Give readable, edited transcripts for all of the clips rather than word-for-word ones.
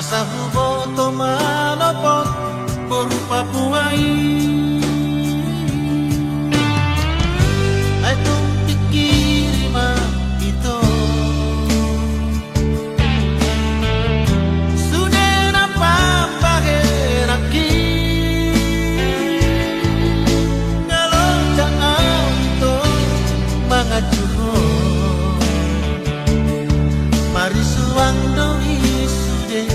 sahubo to malopot berupa buai ay tung pikirima ito sudah napapaheraki kalau jangan to mga juhon mari suang doi sude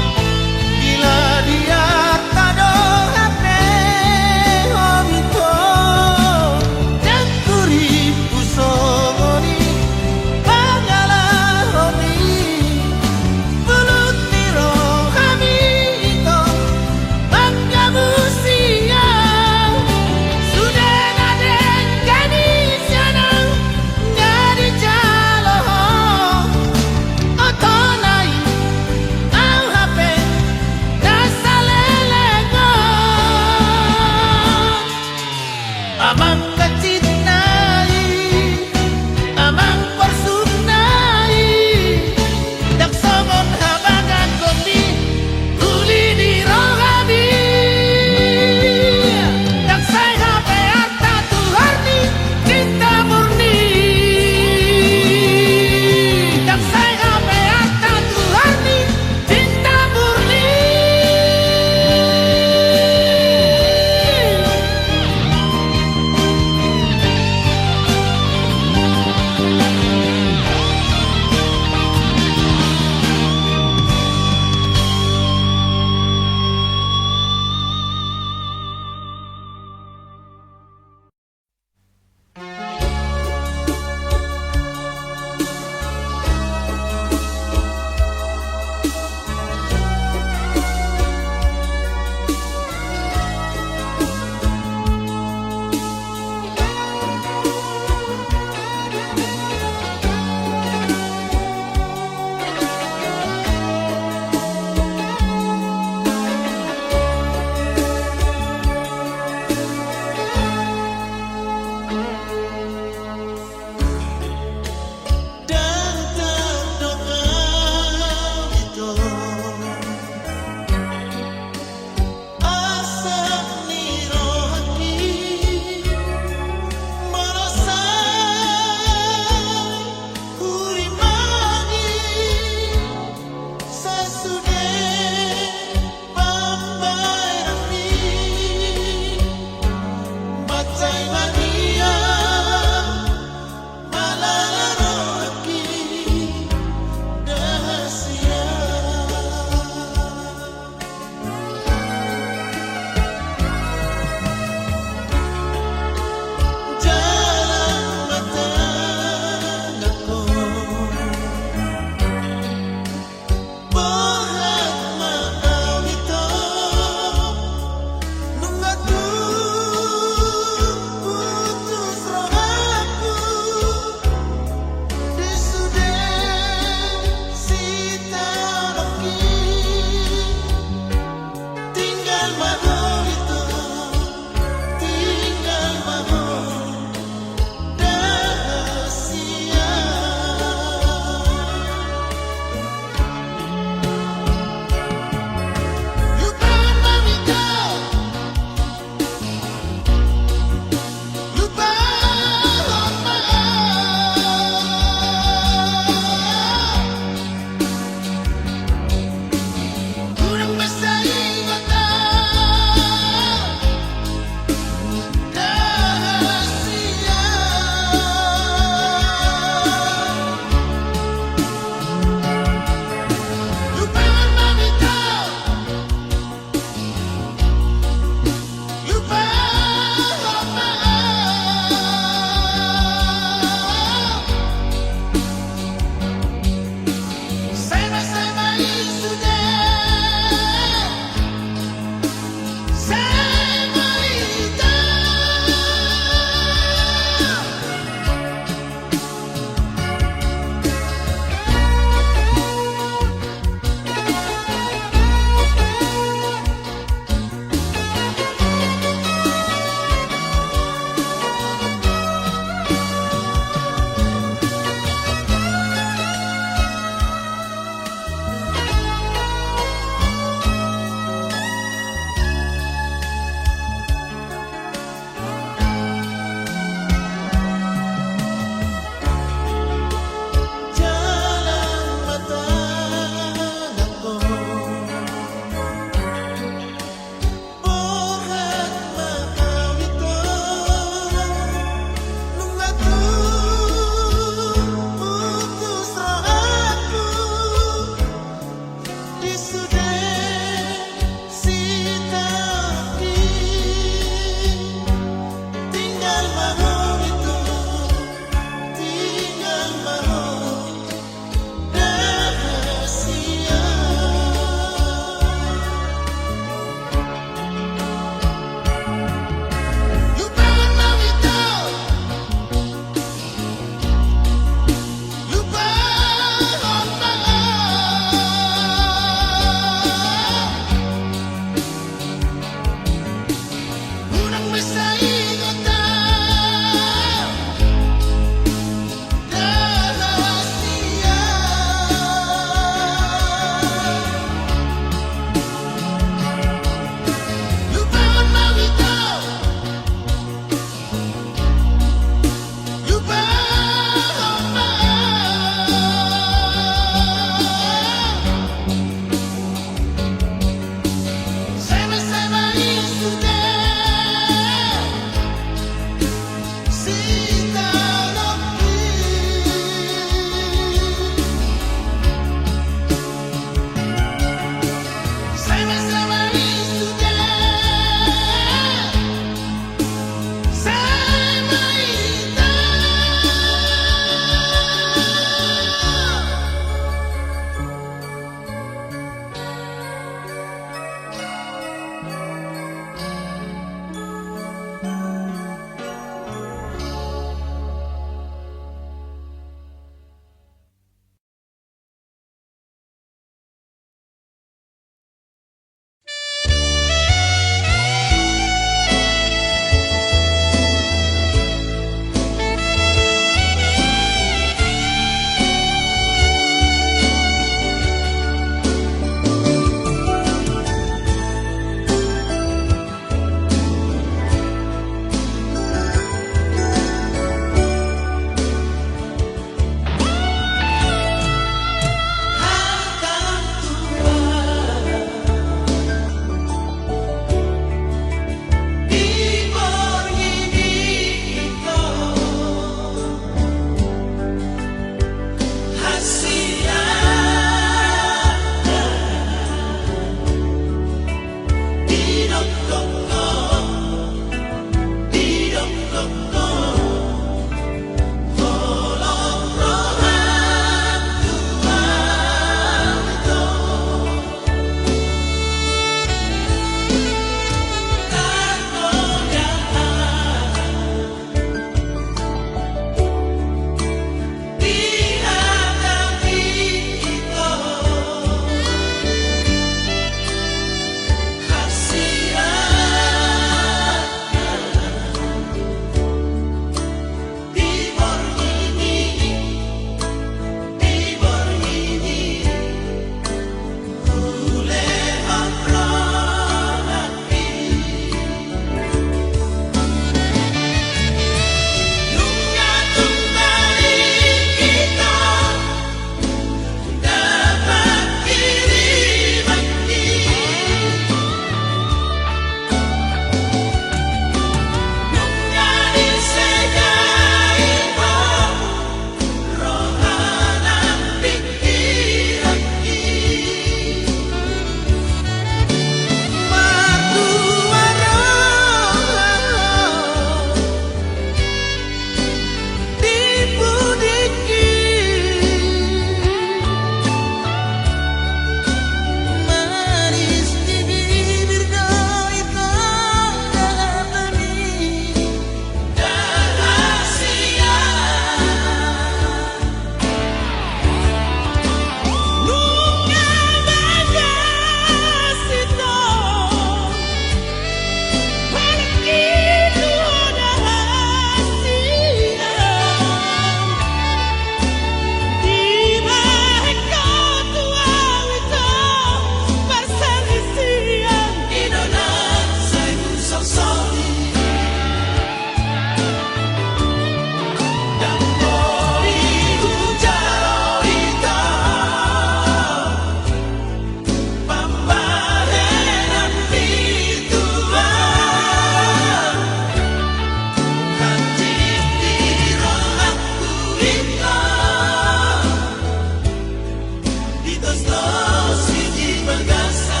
lo siji perkasa.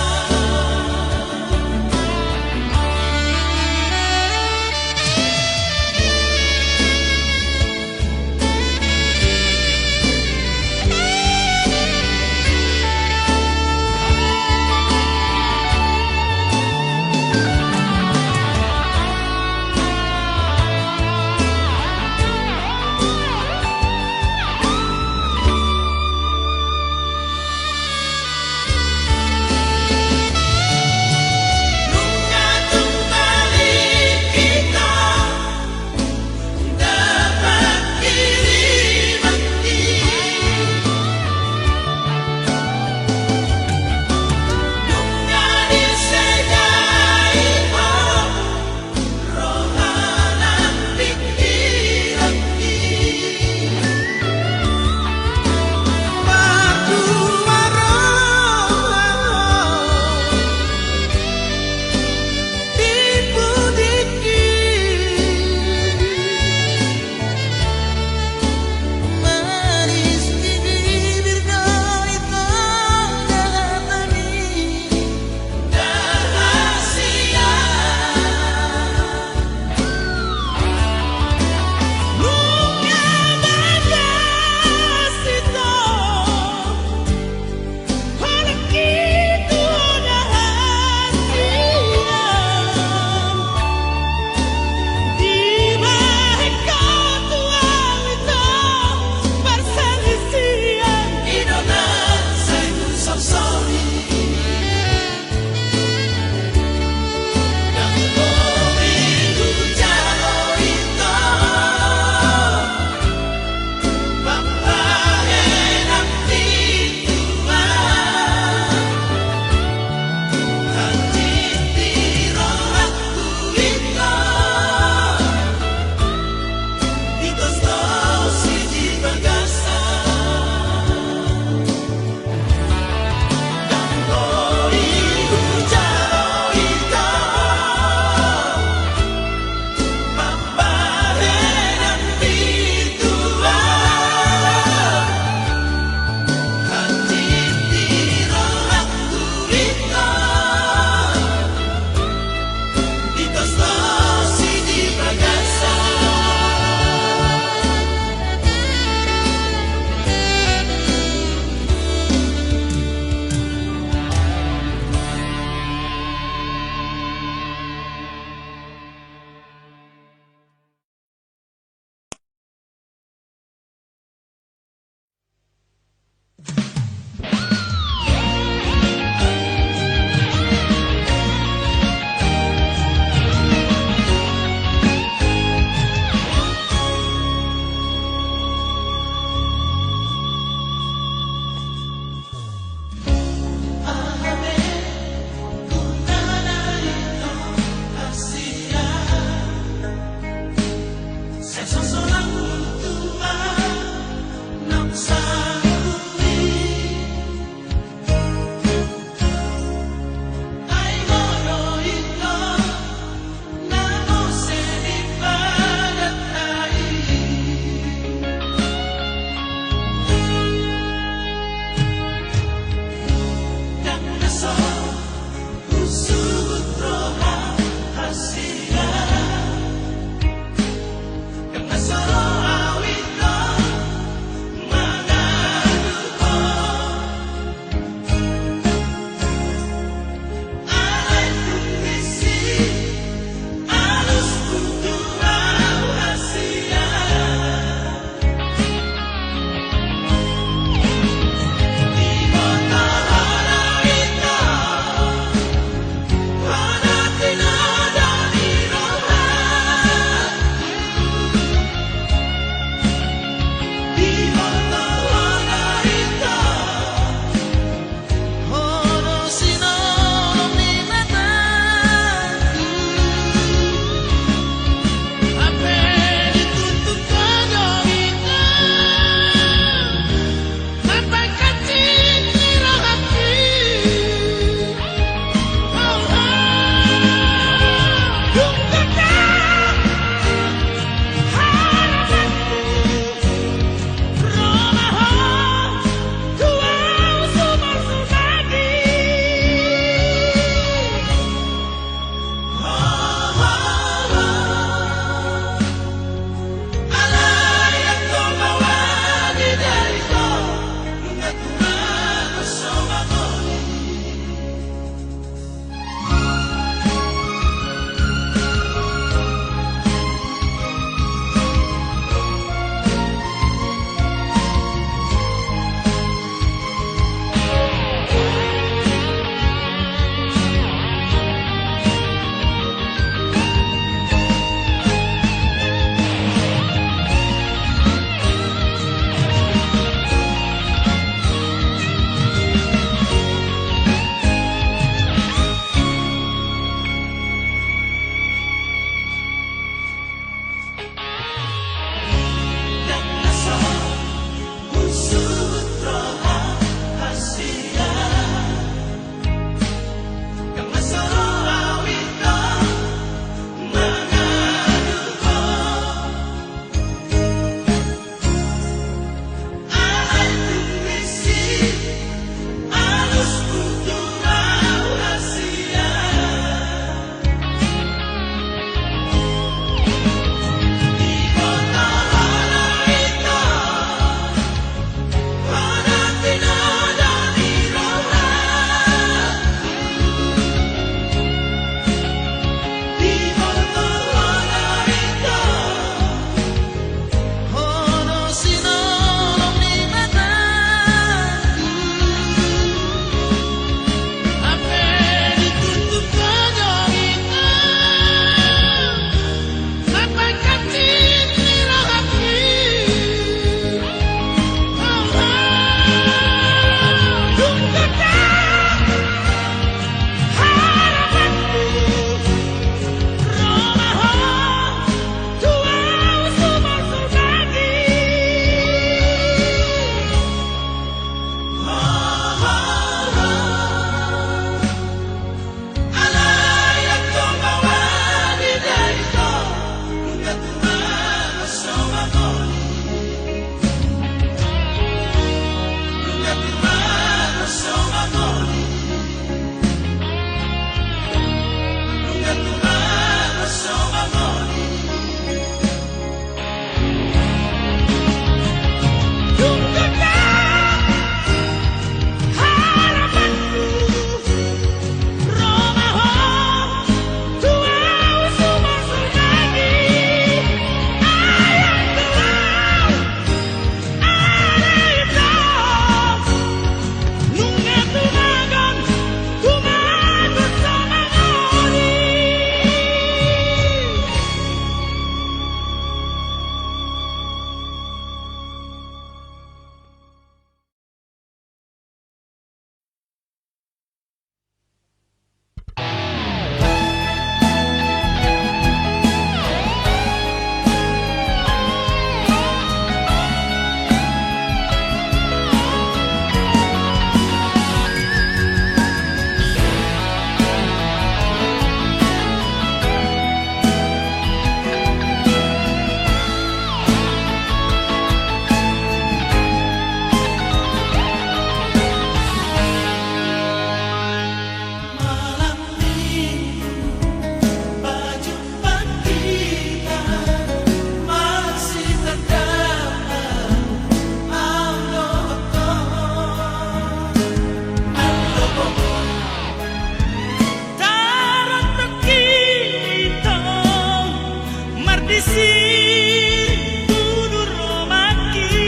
pesisir gunung Romaki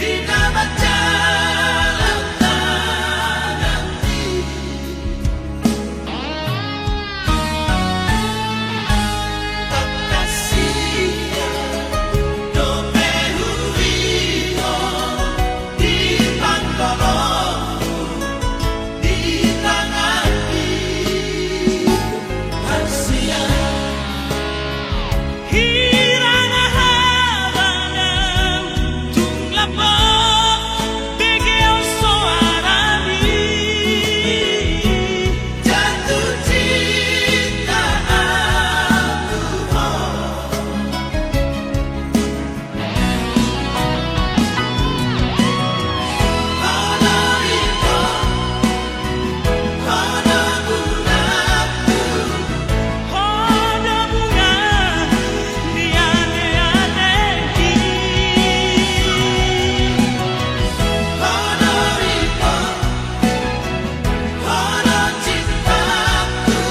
di nama jalan nanti tak kasih domehu ino di pangkolo di tanganki hasia hirang habangan tung lapok begeo soarami jatuh cinta aku hana iko hana bulanku hoda bunga di ane-aneki hana iko hana cintaku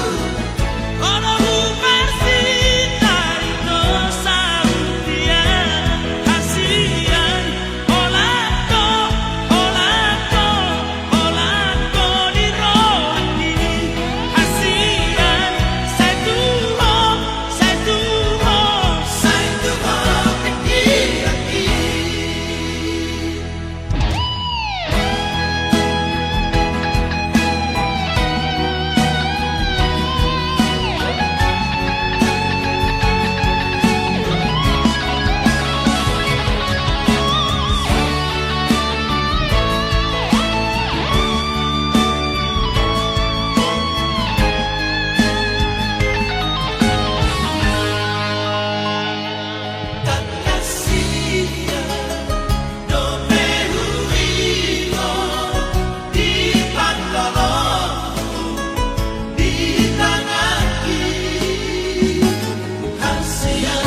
ono universitas itu sautian hasian olako di rohani hasian saya tuho sai tuho kaki tak kasih domehu ino di pangkolo di tanganki hasia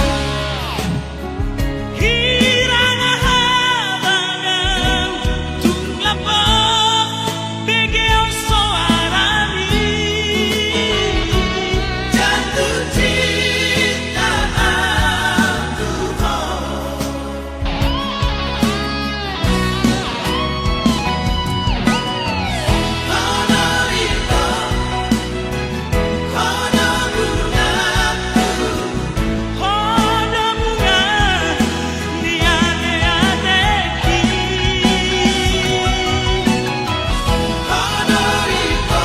hirang habangan tung lapok begeo soarami jatuh cinta aku hana iko hana bulanku hoda bunga di ane-aneki hana iko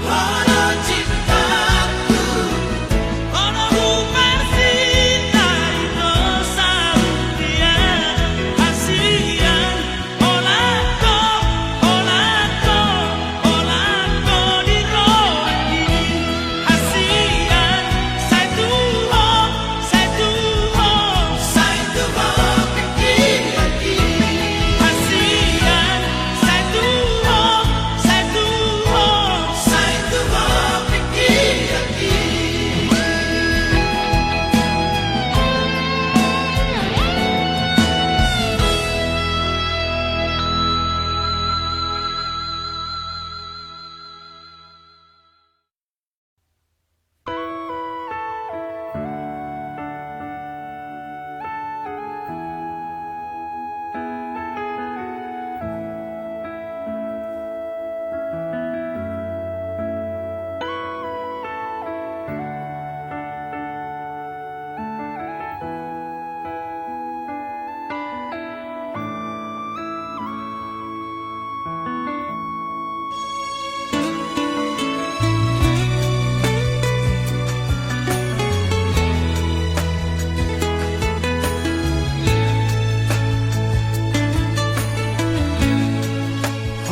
hana cintaku ono universitas itu sautian hasian olako di rohani hasian saya tuho sai tuho kaki hasian saya tuho sai tuho kaki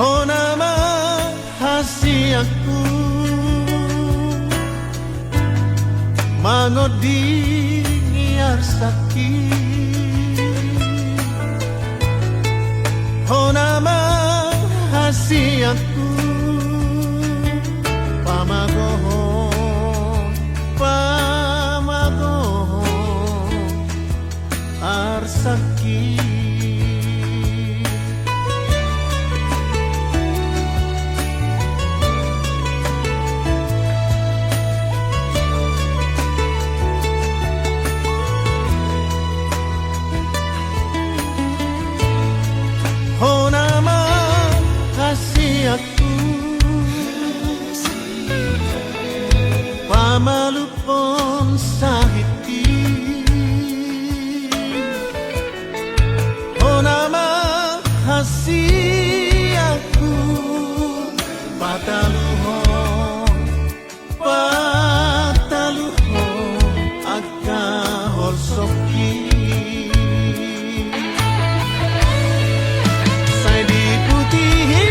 Oh nama hasiaku mangodi ngiar sakit Oh nama hasiaku pamagohon arsaki pamalupon sahiti honama hasiaku pataluhon akka horsoki sai diputihi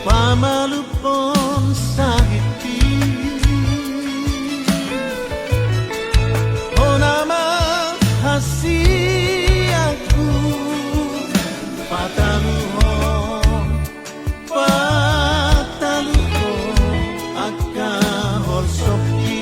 pamalupon sahiti honama hasiaku pataluhon akka horsoki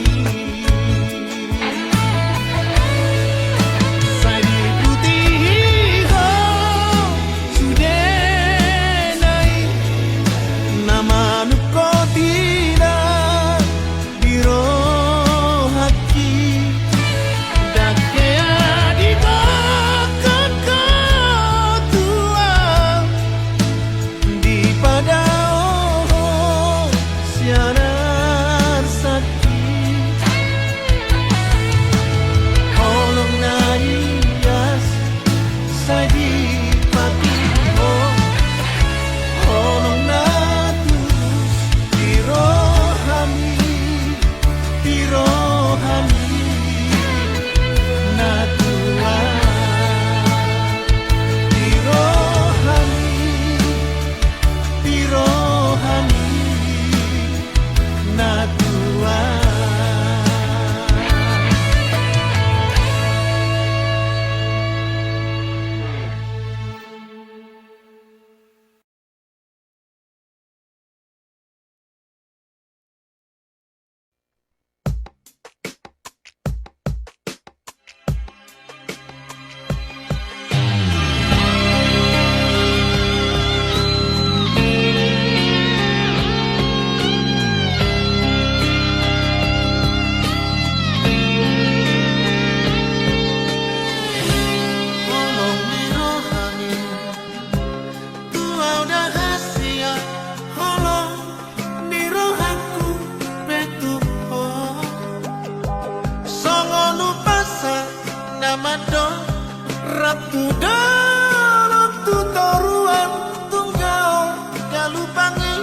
Ratu dalam tutoruan tunggal galupangi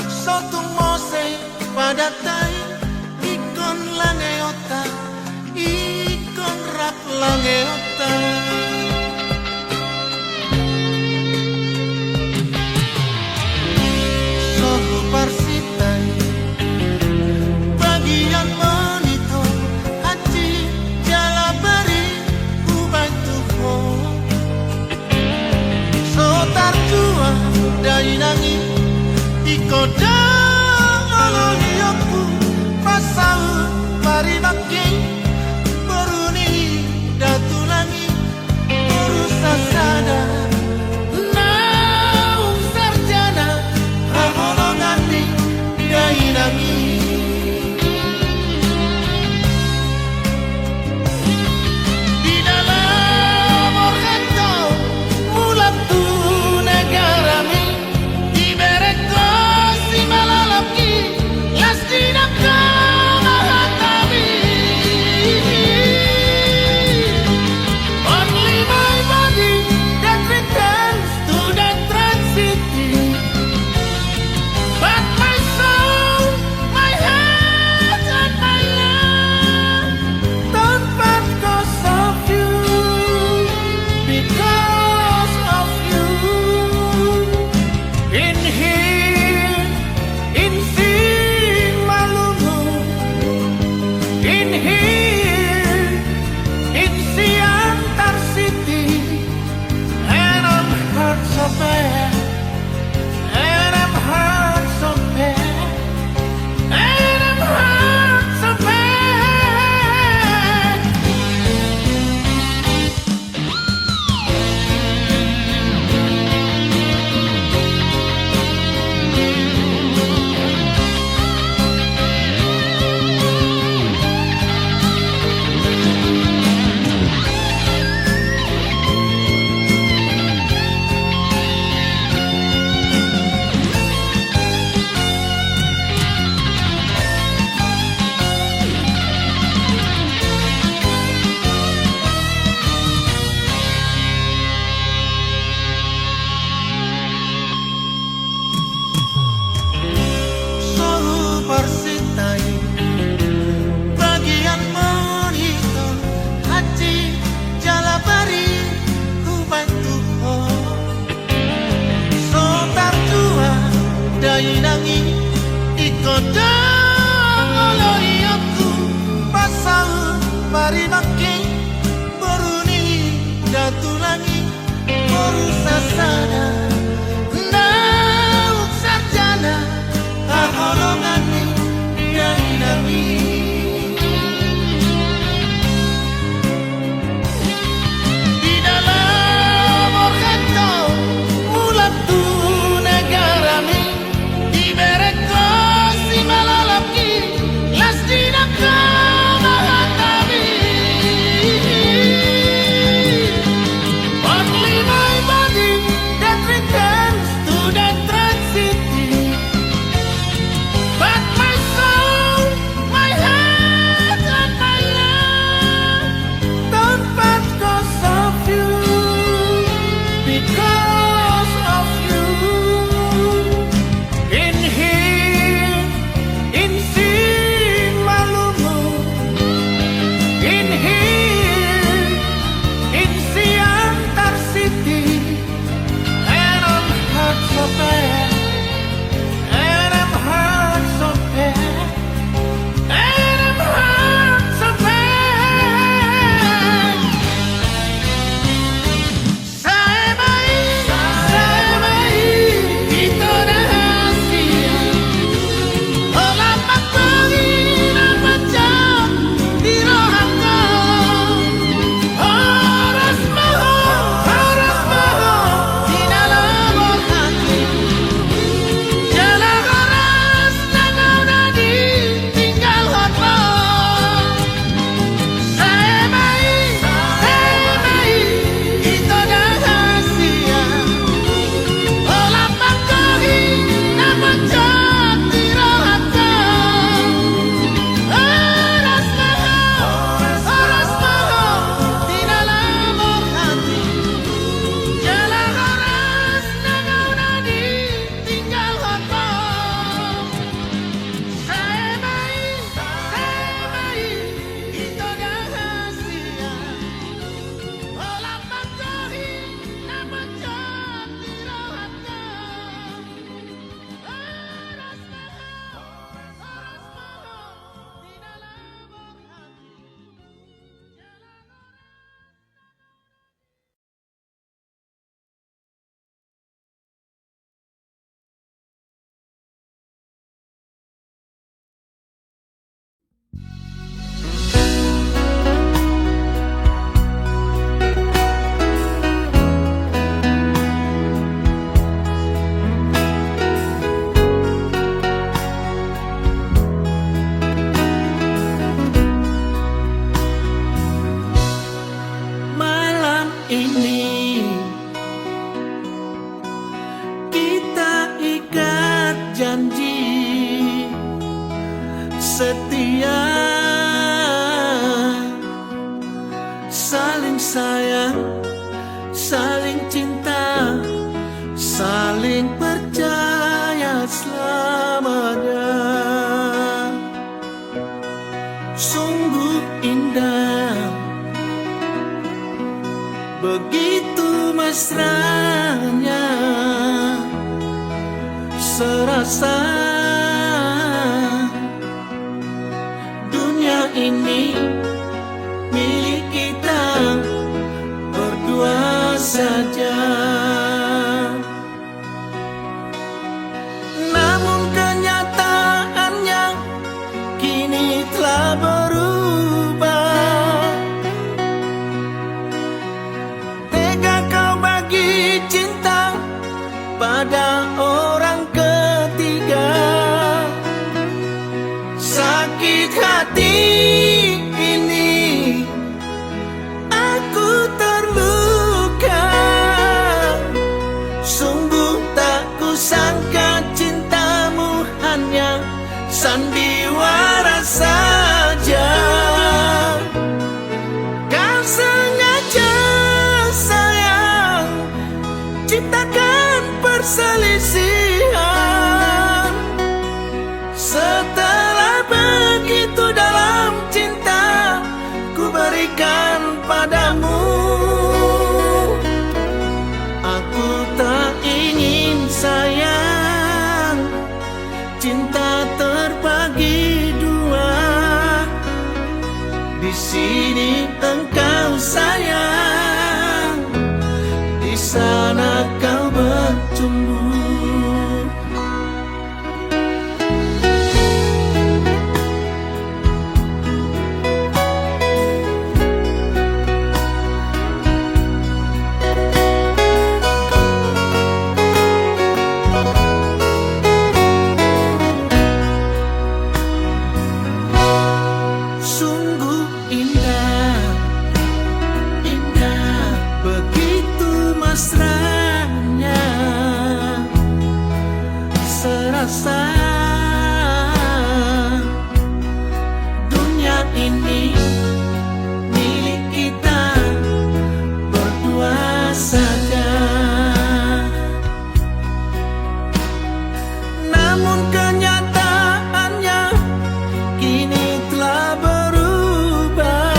sotung mose padatai ikon langeota ikon rap langeota solo parsitai bagian monito hati jalabari sotarjua dari nangi ikoda oloniyoku pasau marinaki beruni datu langi Hari maki beruni datu langit berusaha sana nauk sarjana ahorongan yang nami di dalam orkanto mulat tu negara mi di bereko si malalaki las dinaka mahatami only my body that returns to that city but my soul my heart and my love don't pass cause of you because of you in here in sin malumu in here in Siantar City and I'm hurt so bad and I'm hurt so bad and I'm hurt so bad saya baik itu rahasia olah pagpagin ang macam di rohaka oras mo di dalam hati jalan oras na kau na ditinggal hotmo saya baik itu rahasia olah pagpagin ang macam di rohaka oras mo di dalam hati jalan oras na kau na ditinggal hotmo saya baik itu rahasia olah pagpagin ang macam di rohaka oras mo di dalam malam ini kita ikat janji setia saling sayang saling cinta saling percaya selamanya sungguh indah begitu mesranya serasa dunia ini milik kita berdua saja. Namun kenyataannya kini telah berubah. Tega kau bagi cinta pada orang ketiga. Sakit hati ini aku terluka. Sungguh tak kusangka cintamu hanya sandiwara saja. Kau sengaja sayang ciptakan perselisihan. Setelah begitu dalam cinta ku berikan padamu, aku tak ingin sayang cinta terbagi dua. Di sini sini engkau sayang, di sana kau bertumbuh. Sungguh indah, indah, begitu mesranya, serasa dunia ini milik kita berdua saja. Namun kenyataannya kini telah berubah.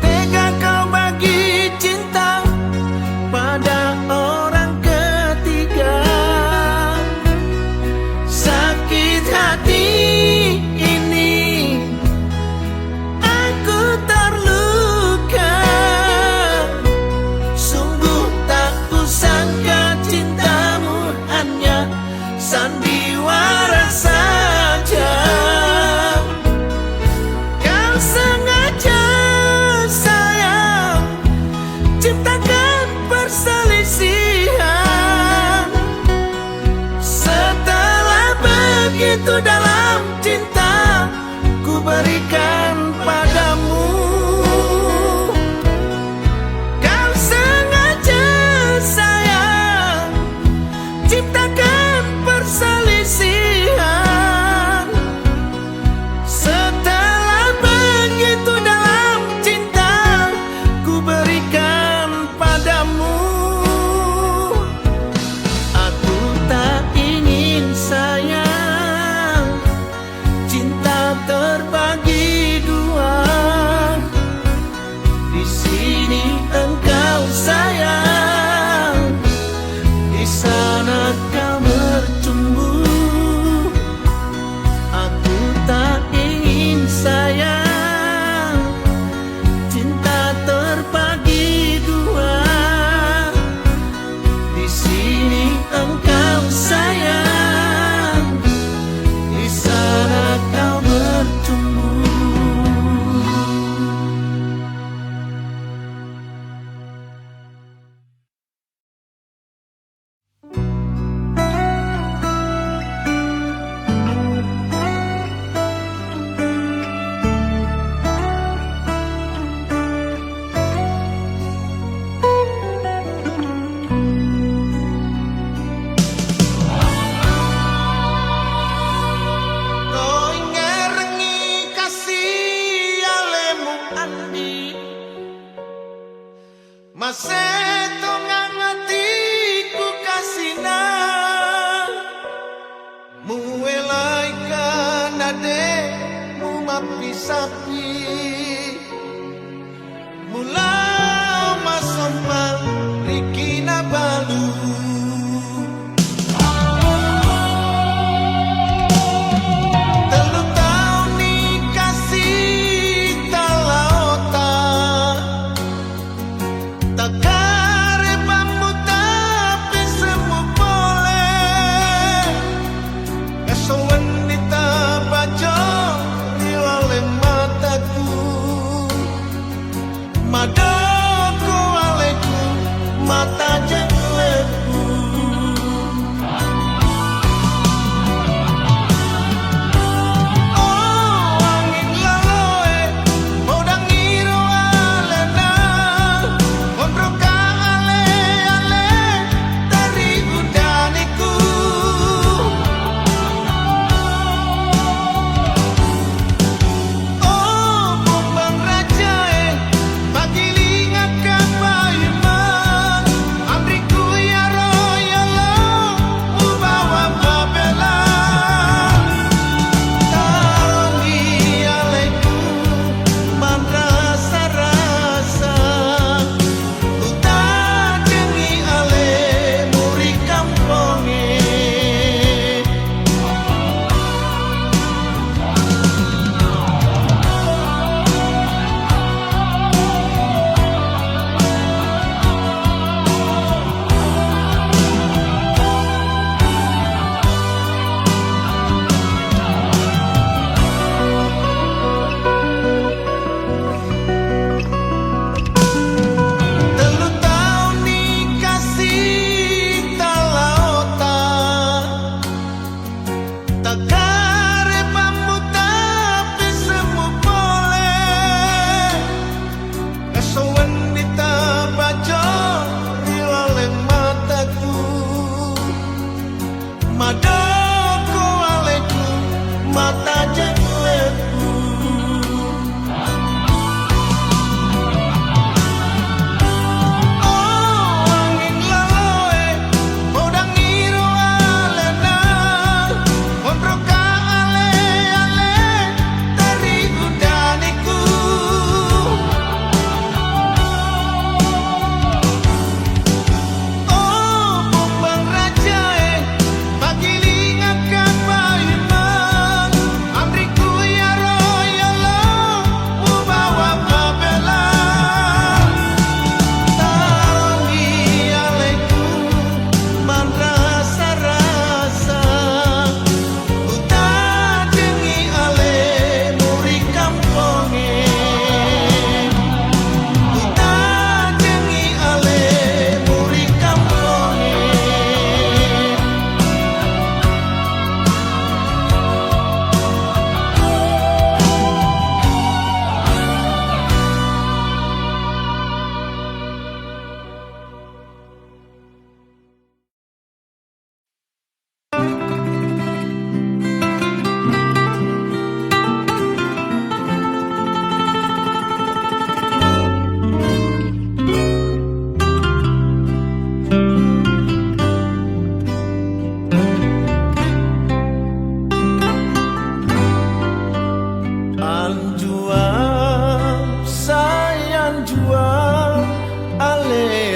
Tega kau bagi cinta pada orang ketiga. Sakit hati ini aku terluka. Sungguh tak kusangka cintamu hanya sandiwara saja. Kau sengaja sayang ciptakan perselisihan. Setelah begitu dalam cinta ku berikan padamu. Kau sengaja sayang ciptakan perselisihan. Setelah begitu dalam cinta ku berikan padamu. Aku tak ingin sayang cinta terbagi dua. Di sini engkau sayang, di sana kau bertumbuh. Aku tak ingin sayang cinta terbagi dua. Di sini engkau sayang, di sana kau bertumbuh. Kau ngerengi kasih alemu andi, maseto ngangatiku kasina. Muelaikan ademu mapisapi, mulau masompang rikina balu. Telu tahun nikasih talaota, tak kare bambu tapi semu boleh. Kesowan dita bajo di oleh mataku.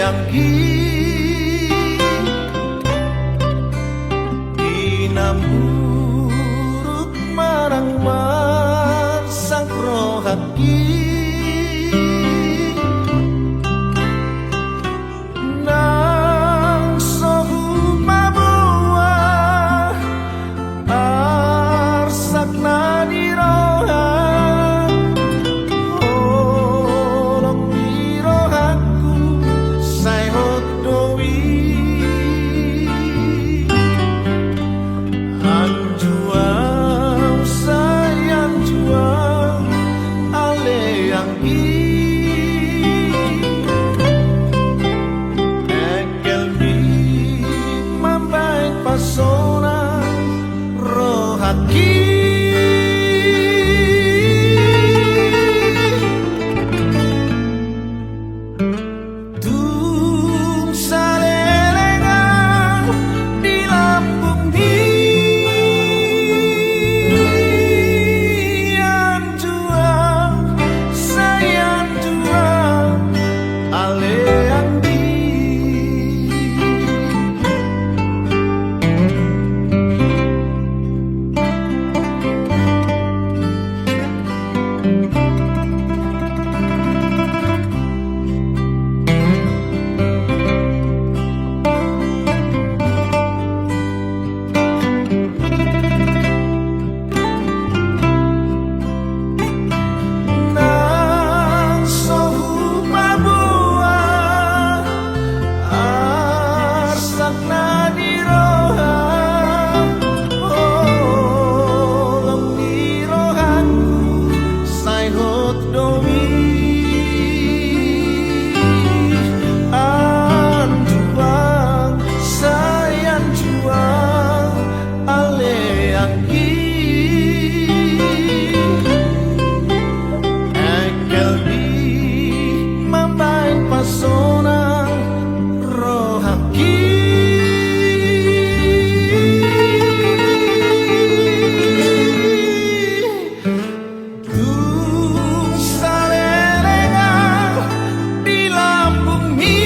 anggi inamburuk marang marsang rohaki nang sohu mabua arsak nadirohan olong dirohanku say hodowi anjuang sayang juang ale anggi pesona rohaki tung salelengan di lambung dian juang sayang juang ale anggi pesona rohaki tung salelengan di lambung mian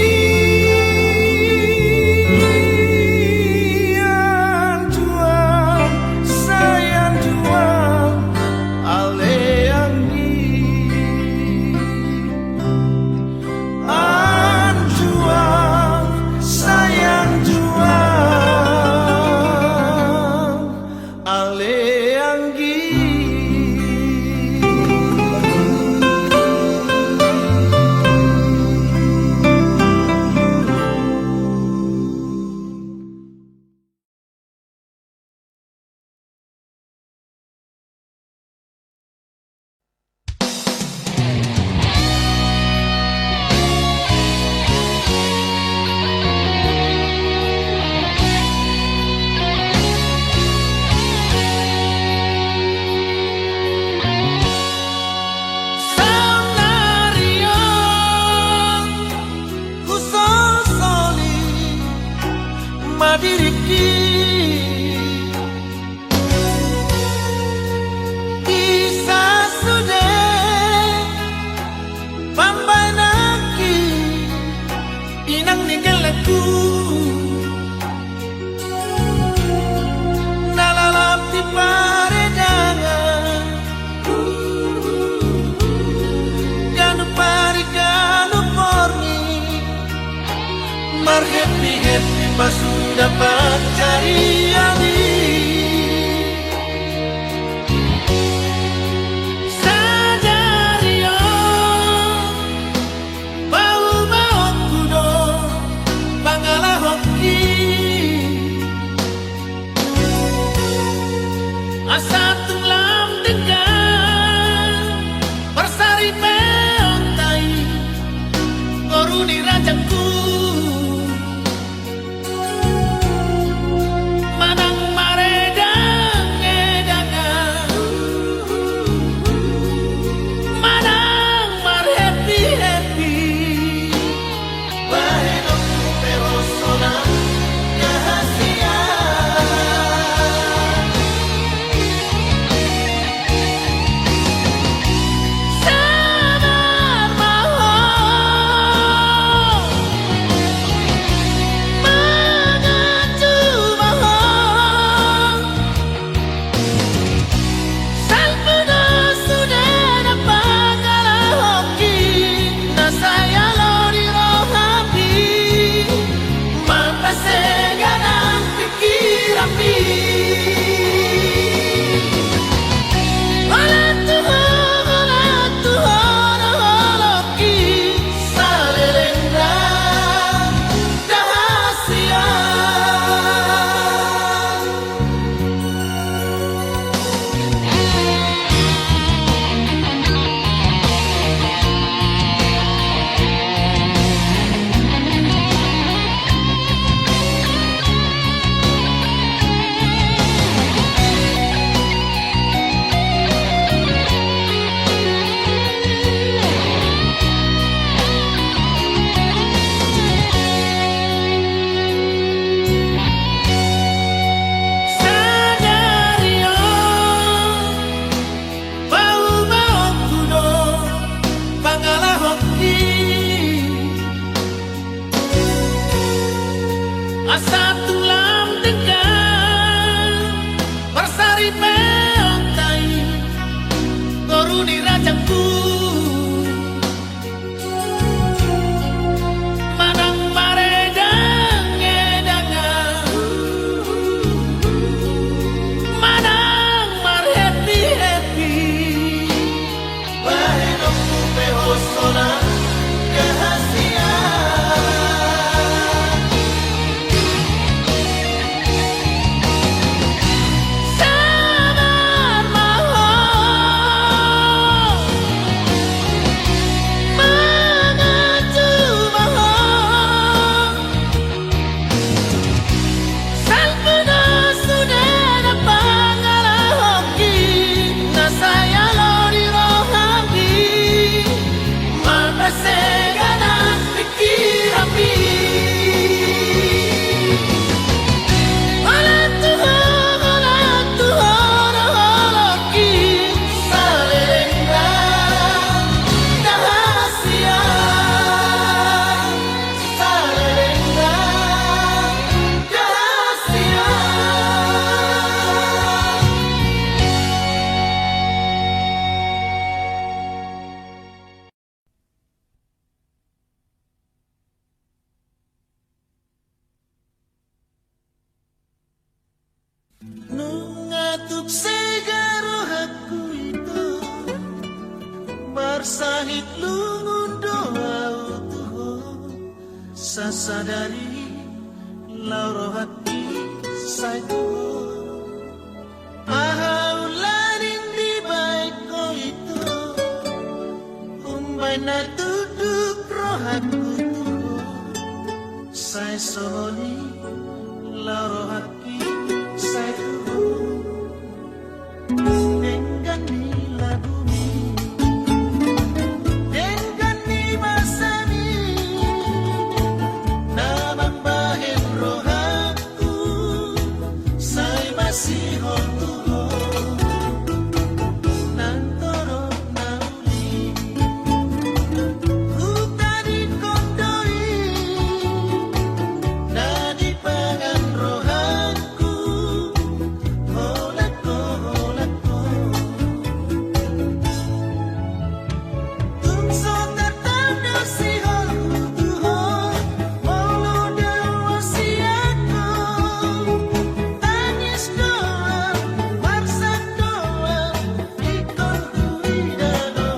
juang sayang juang ale anggi sayang juang ale anggi madiriki isa sude pambay naki inang nigalaku nalalap di paredangan ganu pari ganu porni mar happy happy pas dapat cari ani sadario bau kudo bangala hoki asa tulang dengan bersari peontai koruni rajaku runi rajaku manang maredang edangan manang mar happy happy Bahenokku pehosona kehasia Sabar maho mengaju maho Salpuno sudah pangalahoki Nasaya lori rohani Mapasegana pikir api Olah Tuhan roholoki Salerengga dahasia Salerengga dahasia Nungatuk segaro aku itu Barsahit lungun doa utuh Sasadari lauro hati saitu Ahaularin di baik ko itu Umbay na tuduk rohaku tuh Say sohoni lauro hati saitu Dengan nila bumi Dengan ni masami Namang bahin rohaku Say masih hontuho Nantorok nauli Huta di kondoi Na di pangan rohaku Holako holako Tungso tertanda si holtuho Walau dewa siako Tangis doa Warsak doa Ikon kuidado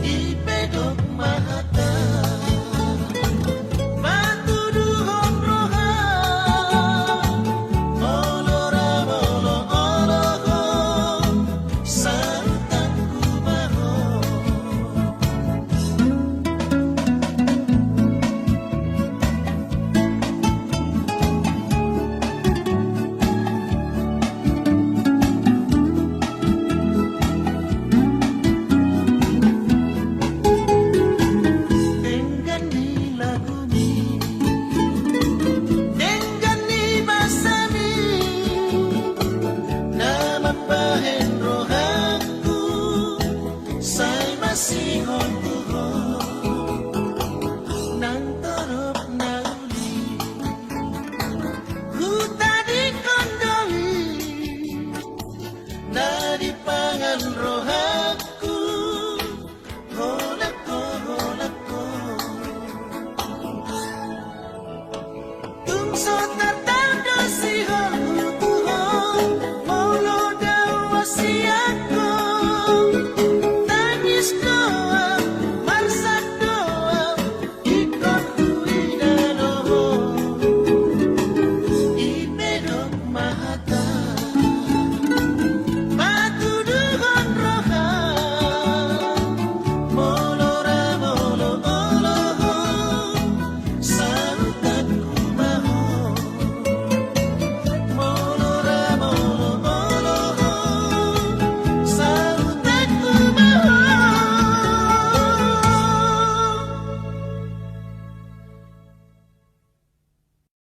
Ipedok mahata Batu duhong roha Olora molo oloho Sarutanku maho Dengan ni lagumi Dengan ni basami Nama bahen rohaku Say masih hontuho Nang torop nauli Huta di kondoli Na di pangan rohaku